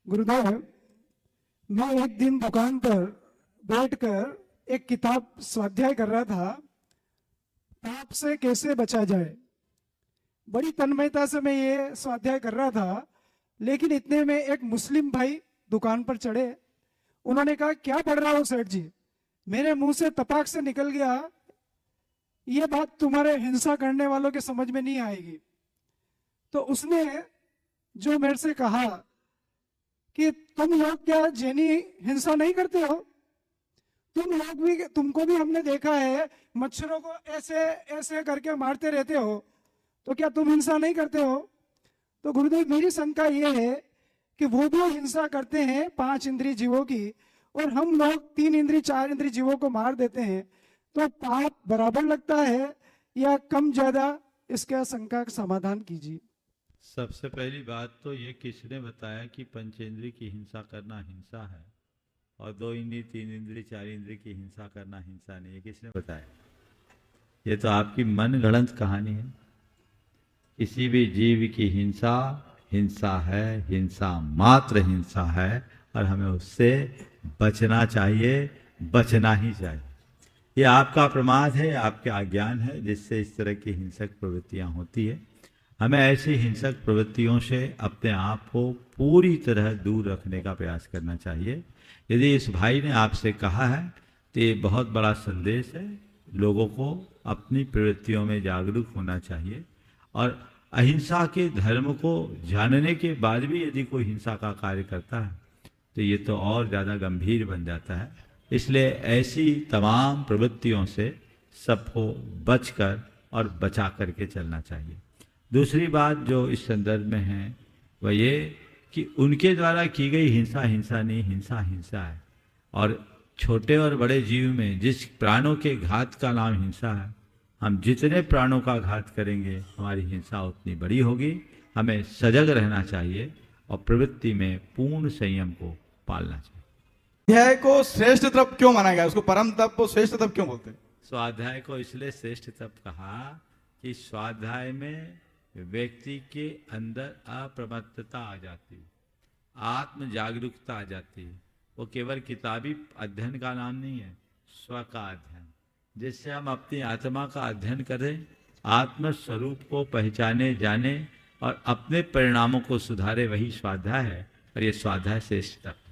गुरुदेव, मैं एक दिन दुकान पर बैठकर एक किताब स्वाध्याय कर रहा था। पाप से कैसे बचा जाए, बड़ी तन्मयता से मैं ये स्वाध्याय कर रहा था। लेकिन इतने में एक मुस्लिम भाई दुकान पर चढ़े। उन्होंने कहा, क्या पढ़ रहा हो सेठ जी? मेरे मुंह से तपाक से निकल गया, ये बात तुम्हारे हिंसा करने वालों के समझ में नहीं आएगी। तो उसने जो मेरे से कहा कि तुम लोग क्या जैनी हिंसा नहीं करते हो? तुमको भी हमने देखा है, मच्छरों को ऐसे ऐसे करके मारते रहते हो, तो क्या तुम हिंसा नहीं करते हो? तो गुरुदेव, मेरी शंका ये है कि वो भी हिंसा करते हैं 5 इंद्रिय जीवों की, और हम लोग 3 इंद्रिय 4 इंद्रिय जीवों को मार देते हैं। तो पाप बराबर लगता है या कम ज्यादा? इसका शंका का समाधान कीजिए। सबसे पहली बात तो ये किसने बताया कि पंचेंद्रिय की हिंसा करना हिंसा है और 2 इंद्रिय 3 इंद्रिय 4 इंद्रिय की हिंसा करना हिंसा नहीं है? किसने बताया? ये तो आपकी मन गढ़ंत कहानी है। किसी भी जीव की हिंसा हिंसा है, हिंसा मात्र हिंसा है, और हमें उससे बचना चाहिए, बचना ही चाहिए। ये आपका प्रमाद है, आपका अज्ञान है, जिससे इस तरह की हिंसक प्रवृत्तियां होती है। हमें ऐसी हिंसक प्रवृत्तियों से अपने आप को पूरी तरह दूर रखने का प्रयास करना चाहिए। यदि इस भाई ने आपसे कहा है तो ये बहुत बड़ा संदेश है। लोगों को अपनी प्रवृत्तियों में जागरूक होना चाहिए, और अहिंसा के धर्म को जानने के बाद भी यदि कोई हिंसा का कार्य करता है तो ये तो और ज़्यादा गंभीर बन जाता है। इसलिए ऐसी तमाम प्रवृत्तियों से सबको बचकर और बचा करके चलना चाहिए। दूसरी बात जो इस संदर्भ में है वह ये कि उनके द्वारा की गई हिंसा हिंसा नहीं, हिंसा हिंसा है। और छोटे और बड़े जीव में जिस प्राणों के घात का नाम हिंसा है, हम जितने प्राणों का घात करेंगे हमारी हिंसा उतनी बड़ी होगी। हमें सजग रहना चाहिए और प्रवृत्ति में पूर्ण संयम को पालना चाहिए। स्वाध्याय को श्रेष्ठ तप क्यों माना गया? उसको परम तप को श्रेष्ठ तप क्यों बोलते हैं? स्वाध्याय को इसलिए श्रेष्ठ तप कहा कि स्वाध्याय में व्यक्ति के अंदर अप्रमत्तता आ जाती है, आत्म जागरूकता आ जाती है। वो केवल किताबी अध्ययन का नाम नहीं है, स्व का अध्ययन, जिससे हम अपनी आत्मा का अध्ययन करें, आत्म स्वरूप को पहचाने जाने और अपने परिणामों को सुधारे, वही स्वाध्याय है। और ये स्वाध्याय श्रेष्ठ तप।